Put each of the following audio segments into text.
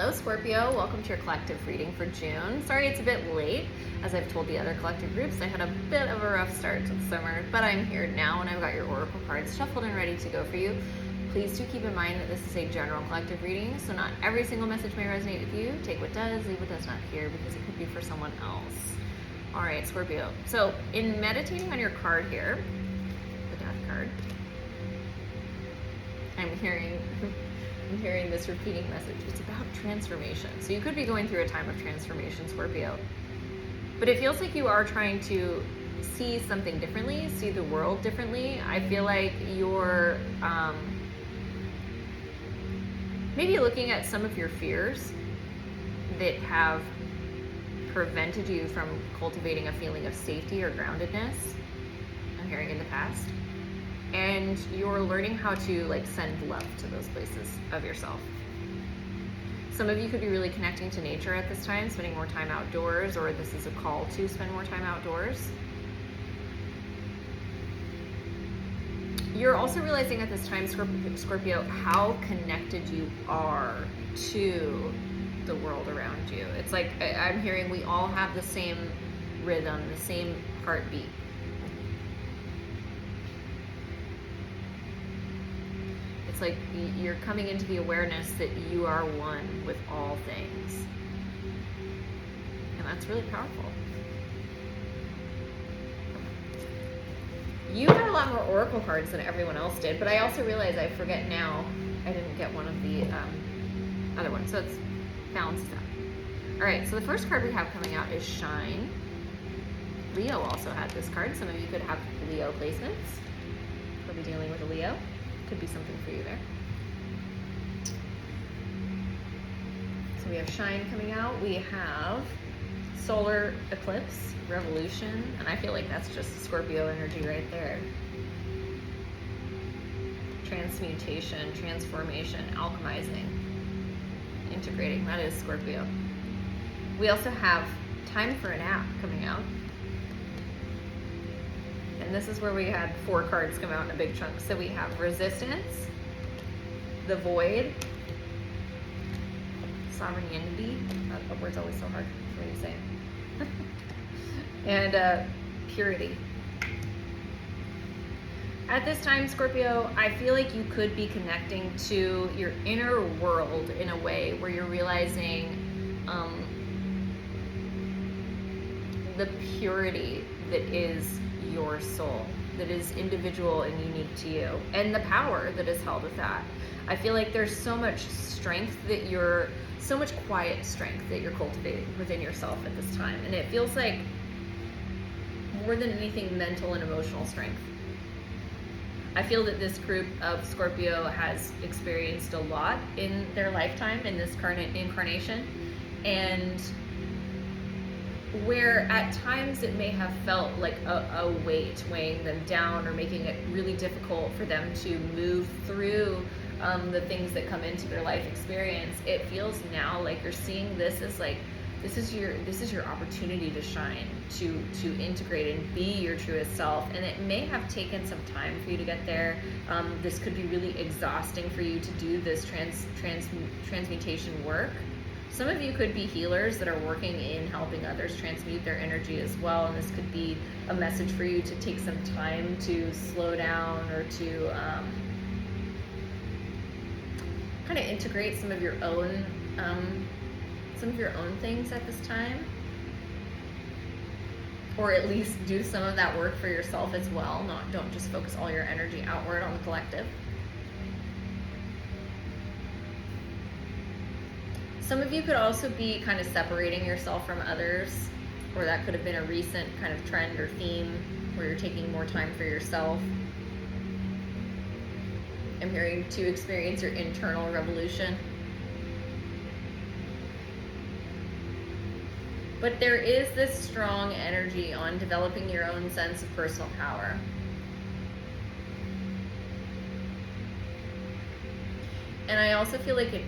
Hello Scorpio, welcome to your collective reading for June. Sorry it's a bit late. As I've told the other collective groups, I had a bit of a rough start to the summer, but I'm here now and I've got your oracle cards shuffled and ready to go for you. Please do keep in mind that this is a general collective reading, so not every single message may resonate with you. Take what does, leave what does not here, because it could be for someone else. All right, Scorpio. So in meditating on your card here, the Death card, I'm hearing this repeating message. It's about transformation. So you could be going through a time of transformation, Scorpio. But it feels like you are trying to see something differently, see the world differently. I feel like you're maybe looking at some of your fears that have prevented you from cultivating a feeling of safety or groundedness. I'm hearing in the past. And you're learning how to send love to those places of yourself. Some of you could be really connecting to nature at this time, spending more time outdoors, or this is a call to spend more time outdoors. You're also realizing at this time, Scorpio, how connected you are to the world around you. It's like I'm hearing we all have the same rhythm, the same heartbeat. It's like you're coming into the awareness that you are one with all things. And that's really powerful. You got a lot more oracle cards than everyone else did, but I also realize I forget now I didn't get one of the other ones, so it's balanced out. All right, so the first card we have coming out is Shine. Leo also had this card. Some of you could have Leo placements. We'll be dealing with a Leo. Could be something for you there. So we have Shine coming out. We have Solar Eclipse, Revolution, and I feel like that's just Scorpio energy right there. Transmutation, transformation, alchemizing, integrating. That is Scorpio. We also have Time for a Nap coming out. And this is where we had 4 cards come out in a big chunk. So we have Resistance, the Void, Sovereignty. That word's always so hard for me to say. And Purity. At this time, Scorpio, I feel like you could be connecting to your inner world in a way where you're realizing the purity that is your soul, that is individual and unique to you, and the power that is held with that. I feel like there's so much strength so much quiet strength that you're cultivating within yourself at this time. And it feels like more than anything, mental and emotional strength. I feel that this group of Scorpio has experienced a lot in their lifetime, in this incarnation, and where at times it may have felt like a weight weighing them down or making it really difficult for them to move through the things that come into their life experience. It feels now like you're seeing this as this is your opportunity to shine, to integrate and be your truest self. And it may have taken some time for you to get there. This could be really exhausting for you to do this transmutation work. Some of you could be healers that are working in helping others transmute their energy as well, and this could be a message for you to take some time to slow down or to kind of integrate some of your own things at this time, or at least do some of that work for yourself as well. Don't just focus all your energy outward on the collective. Some of you could also be kind of separating yourself from others, or that could have been a recent kind of trend or theme where you're taking more time for yourself. I'm hearing to experience your internal revolution. But there is this strong energy on developing your own sense of personal power. And I also feel like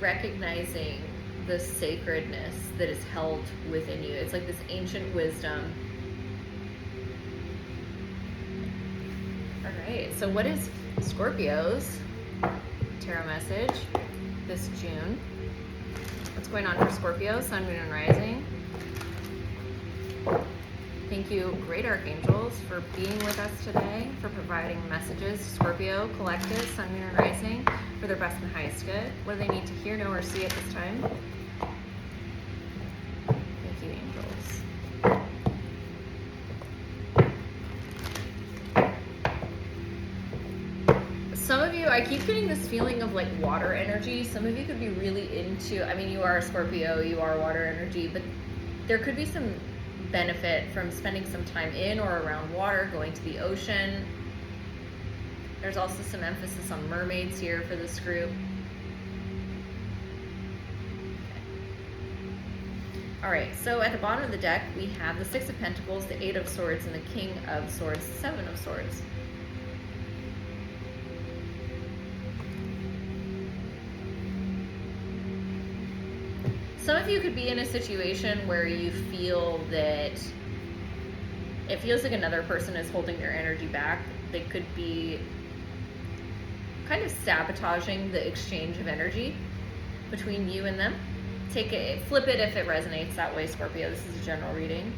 recognizing the sacredness that is held within you. It's like this ancient wisdom. All right, so what is Scorpio's tarot message this June. What's going on for Scorpio, Sun, Moon, and Rising? Thank you, great archangels, for being with us today, for providing messages to Scorpio collective, Sun, Moon, and Rising, for their best and highest good. What do they need to hear, know, or see at this time? Thank you, angels. Some of you, I keep getting this feeling of like water energy. Some of you could be really into, I mean, you are a Scorpio, you are water energy, but there could be some benefit from spending some time in or around water, going to the ocean. There's also some emphasis on mermaids here for this group. All right, so at the bottom of the deck, we have the Six of Pentacles, the Eight of Swords, and the King of Swords, the Seven of Swords. Some of you could be in a situation where you feel that it feels like another person is holding your energy back. They could be kind of sabotaging the exchange of energy between you and them. Take it, flip it if it resonates that way, Scorpio. This is a general reading.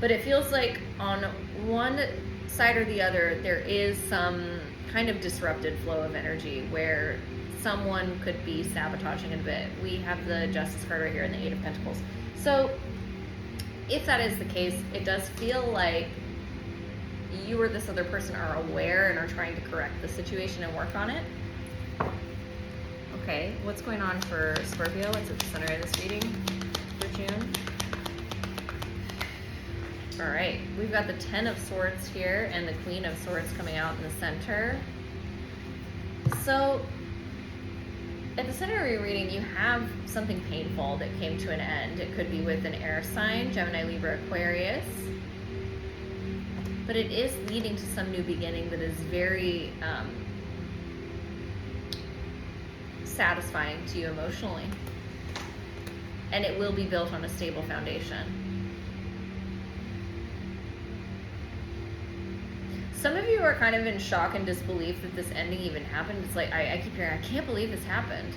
But it feels like on one side or the other, there is some kind of disrupted flow of energy where someone could be sabotaging a bit. We have the Justice card right here and the Eight of Pentacles. So if that is the case, it does feel like you or this other person are aware and are trying to correct the situation and work on it. Okay, what's going on for Scorpio? What's at the center of this reading for June? All right, we've got the Ten of Swords here and the Queen of Swords coming out in the center. So at the center of your reading, you have something painful that came to an end. It could be with an air sign, Gemini, Libra, Aquarius. But it is leading to some new beginning that is very satisfying to you emotionally. And it will be built on a stable foundation. Some of you are kind of in shock and disbelief that this ending even happened. It's like, I keep hearing, I can't believe this happened.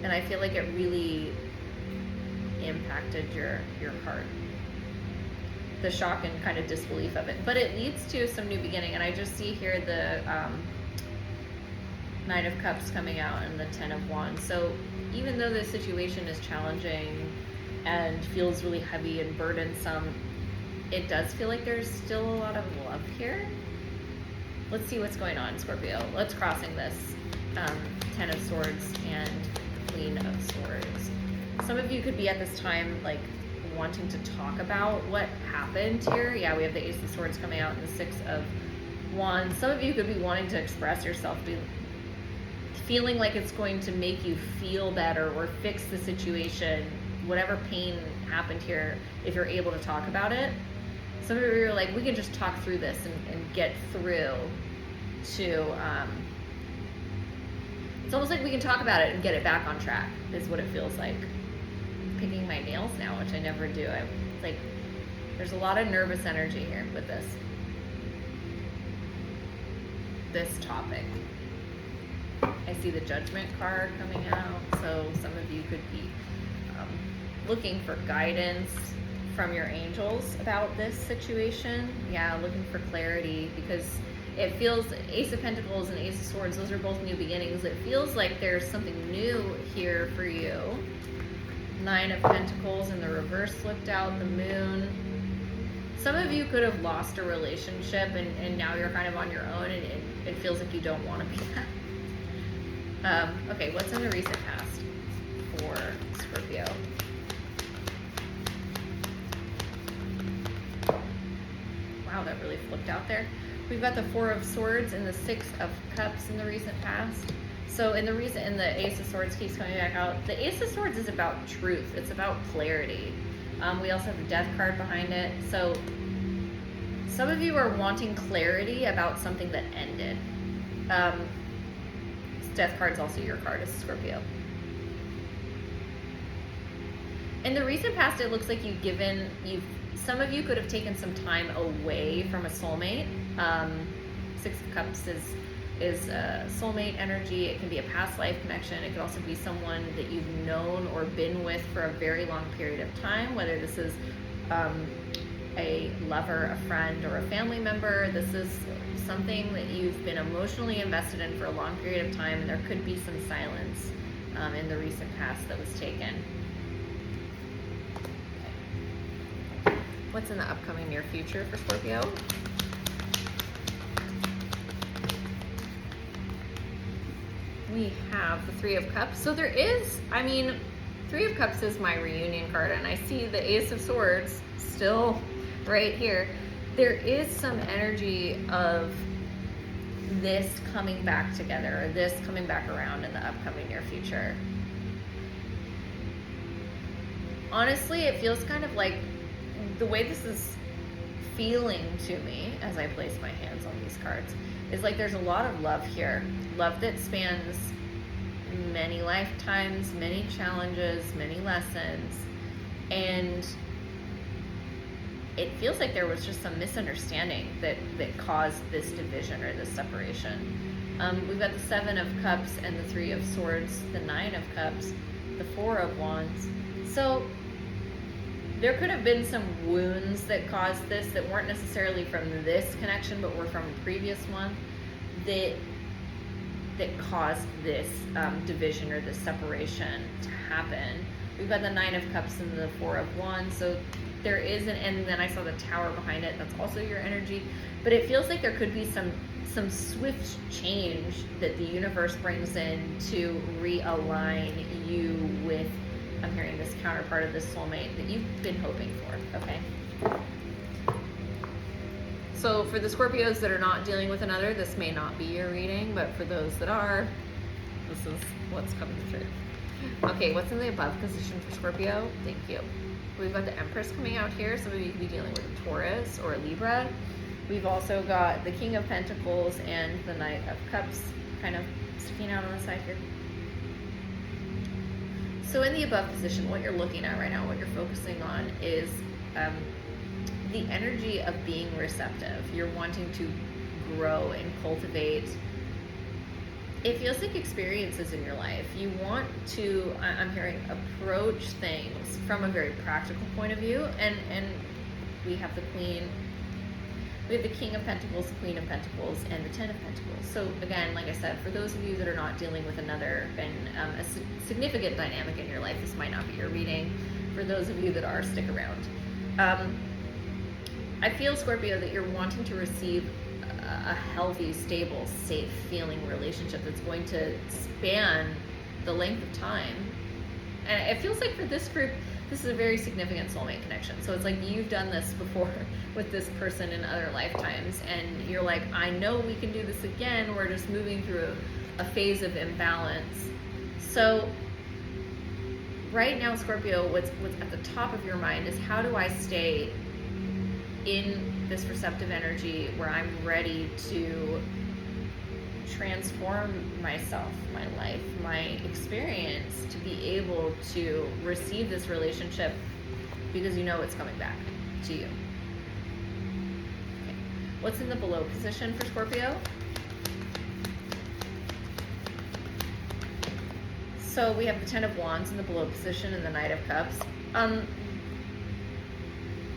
And I feel like it really impacted your heart. The shock and kind of disbelief of it. But it leads to some new beginning. And I just see here the Knight of Cups coming out and the Ten of Wands. So even though this situation is challenging and feels really heavy and burdensome, it does feel like there's still a lot of love here. Let's see what's going on, Scorpio. Let's crossing this Ten of Swords and Queen of Swords. Some of you could be at this time like wanting to talk about what happened here. Yeah, we have the Ace of Swords coming out and the Six of Wands. Some of you could be wanting to express yourself, feeling like it's going to make you feel better or fix the situation, whatever pain happened here, if you're able to talk about it. Some of you are like, we can just talk through this and get through to, it's almost like we can talk about it and get it back on track, is what it feels like. I'm picking my nails now, which I never do. It's like, there's a lot of nervous energy here with this topic. I see the Judgment card coming out, so some of you could be looking for guidance from your angels about this situation. Yeah, looking for clarity, because it feels, Ace of Pentacles and Ace of Swords, those are both new beginnings. It feels like there's something new here for you. Nine of Pentacles in the reverse flipped out, the Moon. Some of you could have lost a relationship and now you're kind of on your own, and it feels like you don't want to be that. Okay, what's in the recent past for Scorpio? Wow, that really flipped out there. We've got the Four of Swords and the Six of Cups in the recent past. So in the Ace of Swords keeps coming back out. The Ace of Swords is about truth. It's about clarity. We also have the Death card behind it. So some of you are wanting clarity about something that ended. Death card's also your card as Scorpio. In the recent past, it looks like you've Some of you could have taken some time away from a soulmate. Six of Cups is soulmate energy. It can be a past life connection. It could also be someone that you've known or been with for a very long period of time, whether this is a lover, a friend, or a family member. This is something that you've been emotionally invested in for a long period of time, and there could be some silence in the recent past that was taken. Okay. What's in the upcoming near future for Scorpio? We have the Three of Cups. So there is, I mean, Three of Cups is my reunion card, and I see the Ace of Swords still right here. There is some energy of this coming back together, or this coming back around in the upcoming near future. Honestly, it feels kind of like the way this is feeling to me as I place my hands on these cards is like there's a lot of love here. Love that spans many lifetimes, many challenges, many lessons, and it feels like there was just some misunderstanding that caused this division or this separation. We've got the Seven of Cups and the Three of Swords, the Nine of Cups, the Four of Wands. So there could have been some wounds that caused this that weren't necessarily from this connection, but were from a previous one that caused this division or this separation to happen. We've got the Nine of Cups and the Four of Wands. So there is and then I saw the Tower behind it. That's also your energy. But it feels like there could be some swift change that the universe brings in to realign you with, I'm hearing, this counterpart of this soulmate that you've been hoping for, okay? So for the Scorpios that are not dealing with another, this may not be your reading, but for those that are, this is what's coming through. Okay, what's in the above position for Scorpio? Thank you. We've got the Empress coming out here. Some of you could be dealing with a Taurus or a Libra. We've also got the King of Pentacles and the Knight of Cups kind of sticking out on the side here. So in the above position, what you're looking at right now, what you're focusing on is the energy of being receptive. You're wanting to grow and cultivate. It feels like experiences in your life. You want to, I'm hearing, approach things from a very practical point of view. And we have the Queen, we have the King of Pentacles, the Queen of Pentacles, and the Ten of Pentacles. So again, like I said, for those of you that are not dealing with another and a significant dynamic in your life, this might not be your reading. For those of you that are, stick around. I feel, Scorpio, that you're wanting to receive a healthy, stable, safe feeling relationship that's going to span the length of time. And it feels like for this group, this is a very significant soulmate connection. So it's like you've done this before with this person in other lifetimes, and you're like, I know we can do this again. We're just moving through a phase of imbalance. So right now, Scorpio, what's at the top of your mind is, how do I stay in this receptive energy where I'm ready to transform myself, my life, my experience, to be able to receive this relationship because you know it's coming back to you. Okay. What's in the below position for Scorpio? So we have the Ten of Wands in the below position and the Knight of Cups.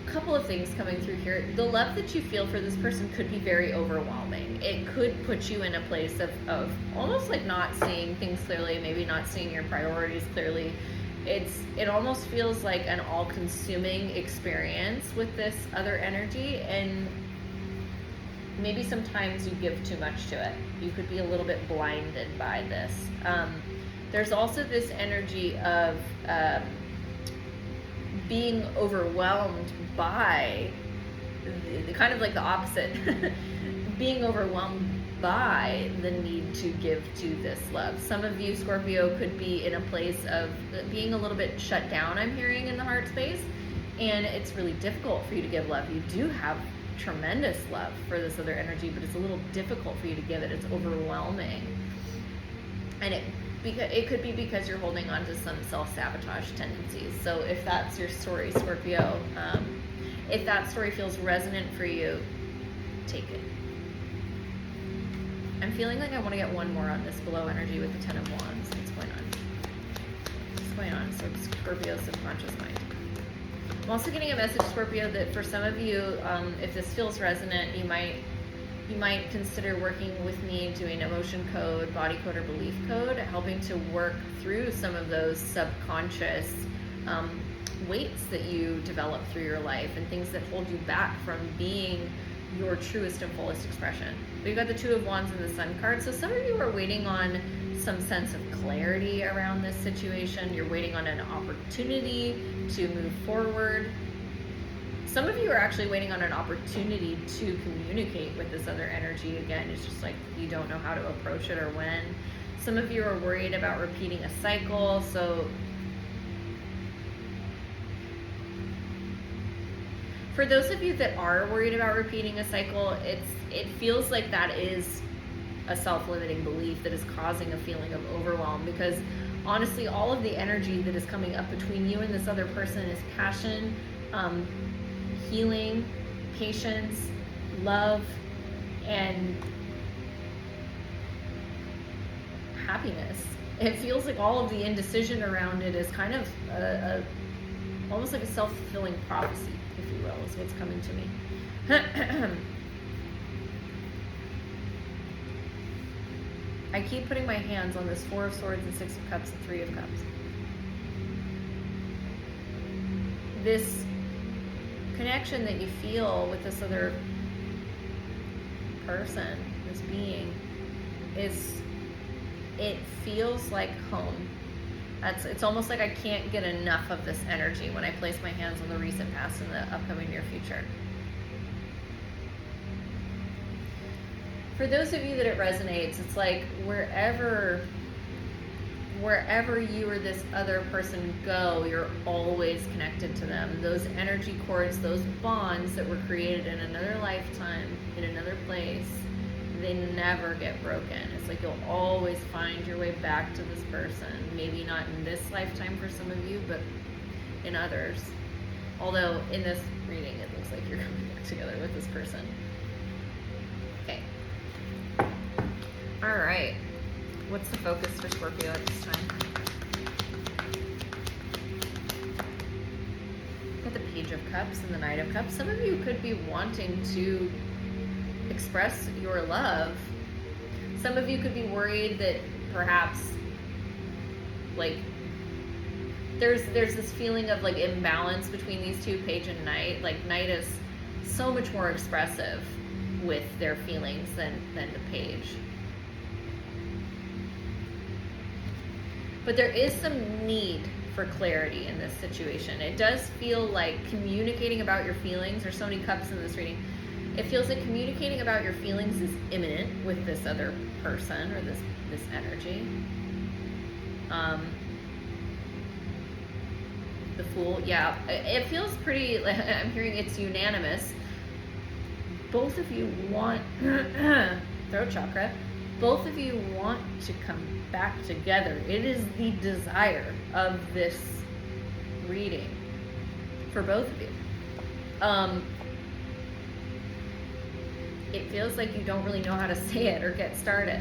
Couple of things coming through here. The love that you feel for this person could be very overwhelming. It could put you in a place of almost like not seeing things clearly, maybe not seeing your priorities clearly. It almost feels like an all-consuming experience with this other energy, and maybe sometimes you give too much to it. You could be a little bit blinded by this. There's also this energy of being overwhelmed by the kind of like the opposite, being overwhelmed by the need to give to this love. Some of you, Scorpio, could be in a place of being a little bit shut down, I'm hearing, in the heart space, and it's really difficult for you to give love. You do have tremendous love for this other energy, but it's a little difficult for you to give it. It's overwhelming, and it could be because you're holding on to some self-sabotage tendencies. So if that's your story, Scorpio, If that story feels resonant for you, take it. I'm feeling like I want to get one more on this below energy with the Ten of Wands. What's going on? What's going on? So Scorpio subconscious mind. I'm also getting a message, Scorpio, that for some of you, if this feels resonant, you might consider working with me doing emotion code, body code, or belief code, helping to work through some of those subconscious weights that you develop through your life and things that hold you back from being your truest and fullest expression. We've got the Two of Wands and the Sun card. So some of you are waiting on some sense of clarity around this situation. You're waiting on an opportunity to move forward. Some of you are actually waiting on an opportunity to communicate with this other energy. Again, it's just like you don't know how to approach it or when. Some of you are worried about repeating a cycle. So for those of you that are worried about repeating a cycle, it feels like that is a self-limiting belief that is causing a feeling of overwhelm, because honestly, all of the energy that is coming up between you and this other person is passion, healing, patience, love, and happiness. It feels like all of the indecision around it is kind of almost like a self-fulfilling prophecy, if you will, is what's coming to me. I keep putting my hands on this Four of Swords and Six of Cups and Three of Cups. This connection that you feel with this other person, this being, it feels like home. It's almost like I can't get enough of this energy when I place my hands on the recent past and the upcoming near future. For those of you that it resonates, it's like wherever you or this other person go, you're always connected to them. Those energy cords, those bonds that were created in another lifetime, in another place, they never get broken. It's like you'll always find your way back to this person. Maybe not in this lifetime for some of you, but in others. Although in this reading, it looks like you're coming back together with this person. Okay. All right. What's the focus for Scorpio at this time? Got the Page of Cups and the Knight of Cups. Some of you could be wanting to express your love. Some of you could be worried that perhaps like there's this feeling of like imbalance between these two, Page and Knight. Like Knight is so much more expressive with their feelings than the Page. But there is some need for clarity in this situation. It does feel like communicating about your feelings. There's so many cups in this reading. It feels like communicating about your feelings is imminent with this other person or this energy. The Fool, yeah. It feels pretty, I'm hearing it's unanimous. Both of you want, throat chakra, both of you want to come back together. It is the desire of this reading for both of you. It feels like you don't really know how to say it or get started.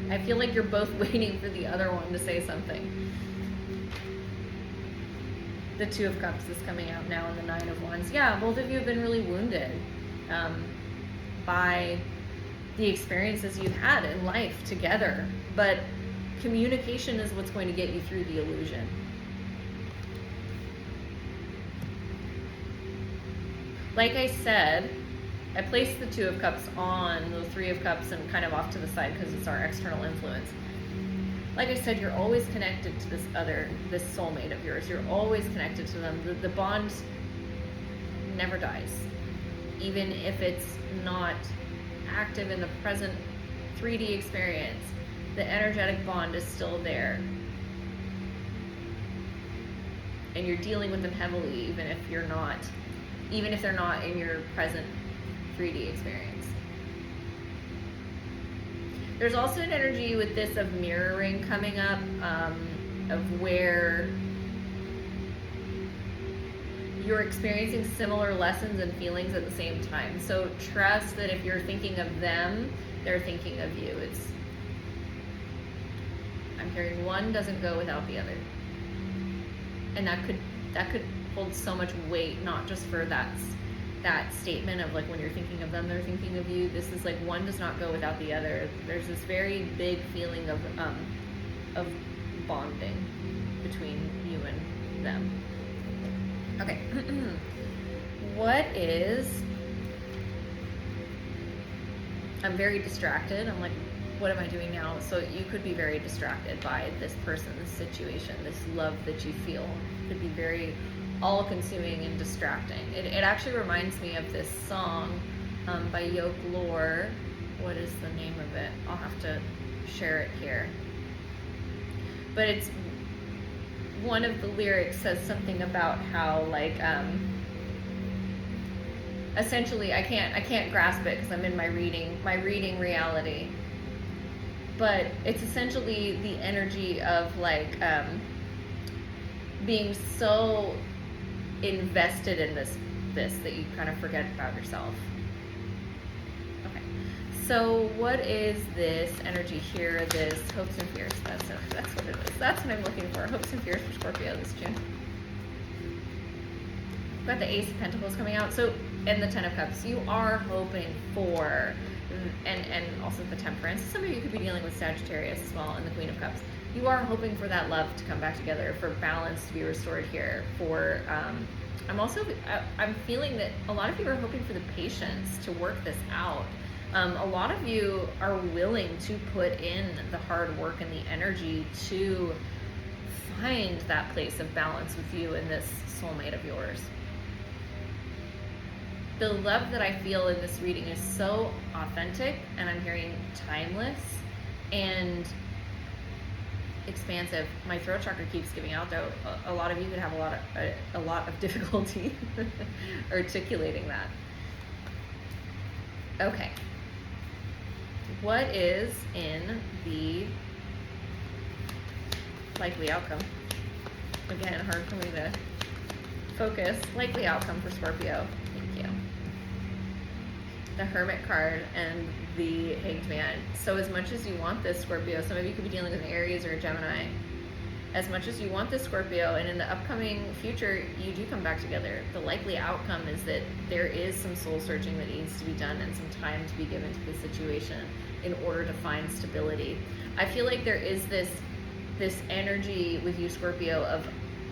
I feel like you're both waiting for the other one to say something. The Two of Cups is coming out now, and the Nine of Wands. Yeah, both of you have been really wounded by the experiences you've had in life together. But communication is what's going to get you through the illusion. Like I said, I placed the Two of Cups on the Three of Cups and kind of off to the side because it's our external influence. Like I said, you're always connected to this soulmate of yours. You're always connected to them. The bond never dies. Even if it's not active in the present 3D experience, the energetic bond is still there. And you're dealing with them heavily, even if they're not in your present 3D experience. There's also an energy with this of mirroring coming up, of where you're experiencing similar lessons and feelings at the same time. So trust that if you're thinking of them, they're thinking of you. I'm hearing one doesn't go without the other. And that could hold so much weight, not just for that statement of like when you're thinking of them, they're thinking of you. This is like one does not go without the other. There's this very big feeling of bonding between you and them. Okay. I'm very distracted. I'm like, what am I doing now? So you could be very distracted by this person, this situation, this love that you feel. It could be very all-consuming and distracting. It actually reminds me of this song by Yoke Lore. What is the name of it? I'll have to share it here. But it's one of the lyrics says something about how like essentially I can't grasp it because I'm in my reading reality. But it's essentially the energy of like being so invested in this that you kind of forget about yourself. Okay, so what is this energy here? This hopes and fears. That's what it is. That's what I'm looking for. Hopes and fears for Scorpio this June. We've got the Ace of Pentacles coming out. So, and the Ten of Cups. You are hoping for, and also the Temperance. Some of you could be dealing with Sagittarius as well, and the Queen of Cups. You are hoping for that love to come back together, for balance to be restored here, for I'm feeling that a lot of you are hoping for the patience to work this out. A lot of you are willing to put in the hard work and the energy to find that place of balance with you and this soulmate of yours. The love that I feel in this reading is so authentic, and I'm hearing timeless and expansive. My throat chakra keeps giving out though. A lot of you could have a lot of difficulty articulating that. Okay. What is in the likely outcome? Again, hard for me to focus. Likely outcome for Scorpio. Thank you. The Hermit card and the Hanged Man. So as much as you want this, Scorpio, some of you could be dealing with an Aries or a Gemini. As much as you want this, Scorpio, and in the upcoming future, you do come back together. The likely outcome is that there is some soul searching that needs to be done and some time to be given to the situation in order to find stability. I feel like there is this energy with you, Scorpio, of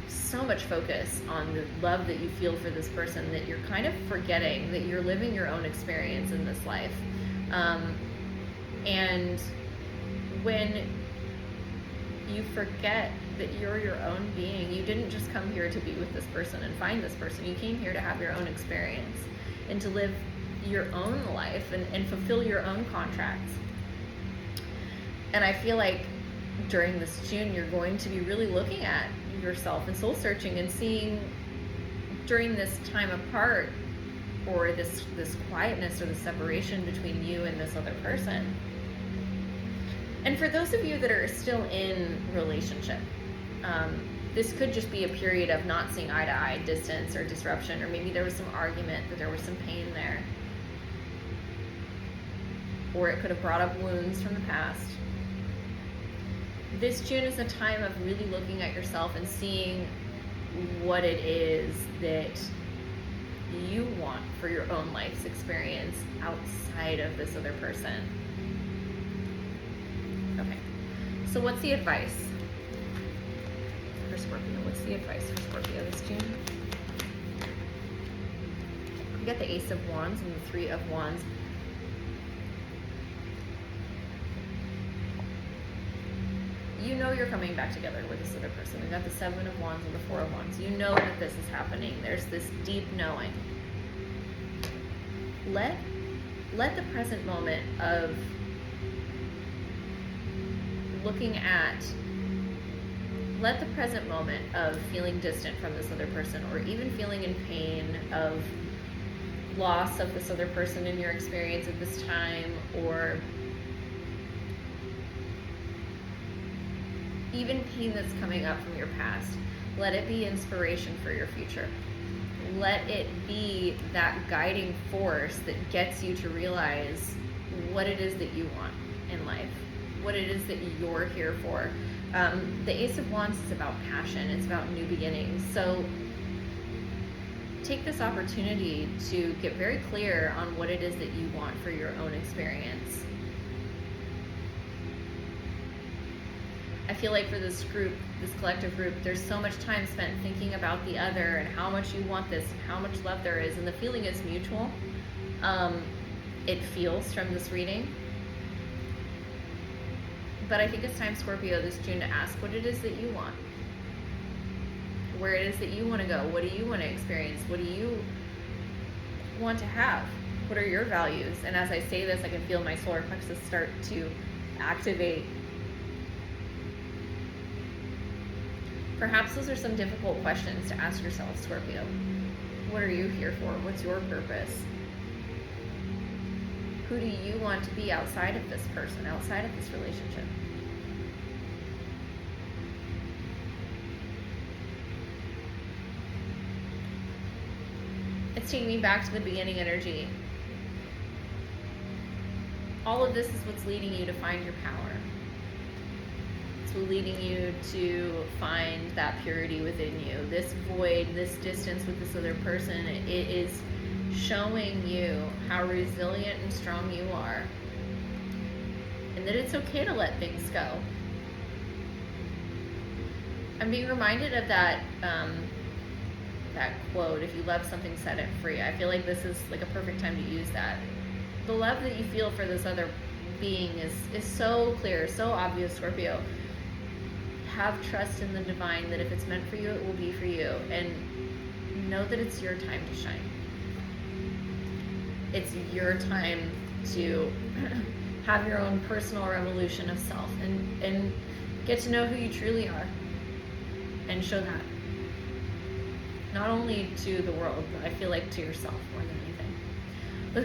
so much focus on the love that you feel for this person that you're kind of forgetting that you're living your own experience in this life. And when you forget that you're your own being, you didn't just come here to be with this person and find this person. You came here to have your own experience and to live your own life and fulfill your own contracts. And I feel like during this June, you're going to be really looking at yourself and soul searching and seeing during this time apart, or this quietness or the separation between you and this other person. And for those of you that are still in relationship, this could just be a period of not seeing eye to eye, distance or disruption, or maybe there was some argument, that there was some pain there. Or it could have brought up wounds from the past. This June is a time of really looking at yourself and seeing what it is that you want for your own life's experience outside of this other person. Okay, so what's the advice for Scorpio? What's the advice for Scorpio this June? We got the Ace of Wands and the Three of Wands. You know you're coming back together with this other person. We've got the Seven of Wands and the Four of Wands. You know that this is happening. There's this deep knowing. Let the present moment of let the present moment of feeling distant from this other person, or even feeling in pain of loss of this other person in your experience at this time, or even pain that's coming up from your past, let it be inspiration for your future. let it be that guiding force that gets you to realize what it is that you want in life, what it is that you're here for. The Ace of Wands is about passion. It's about new beginnings. So take this opportunity to get very clear on what it is that you want for your own experience. I feel like for this group, this collective group, there's so much time spent thinking about the other and how much you want this and how much love there is, and the feeling is mutual. It feels from this reading. But I think it's time, Scorpio, this June to ask what it is that you want. Where it is that you want to go. What do you want to experience? What do you want to have? What are your values? And as I say this, I can feel my solar plexus start to activate. Perhaps those are some difficult questions to ask yourself, Scorpio. What are you here for? What's your purpose? Who do you want to be outside of this person, outside of this relationship? It's taking me back to the beginning energy. All of this is what's leading you to find your power. It's leading you to find that purity within you. This void, this distance with this other person, it is showing you how resilient and strong you are, and that it's okay to let things go. I'm being reminded of that that quote, if you love something, set it free. I feel like this is like a perfect time to use that. The love that you feel for this other being is so clear, so obvious, Scorpio. Have trust in the divine that if it's meant for you, it will be for you, and know that it's your time to shine. It's your time to have your own personal revolution of self and get to know who you truly are and show that. Not only to the world, but I feel like to yourself more than anything.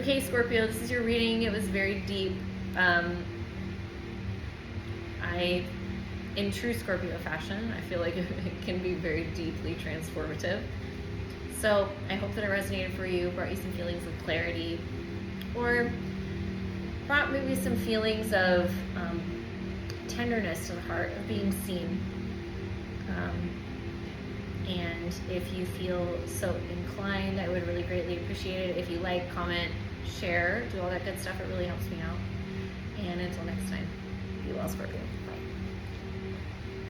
Okay, Scorpio, this is your reading. It was very deep. In true Scorpio fashion, I feel like it can be very deeply transformative. So I hope that it resonated for you, brought you some feelings of clarity, or brought maybe some feelings of tenderness to the heart, of being seen. And if you feel so inclined, I would really greatly appreciate it if you like, comment, share, do all that good stuff. It really helps me out. And until next time, be well, Scorpio.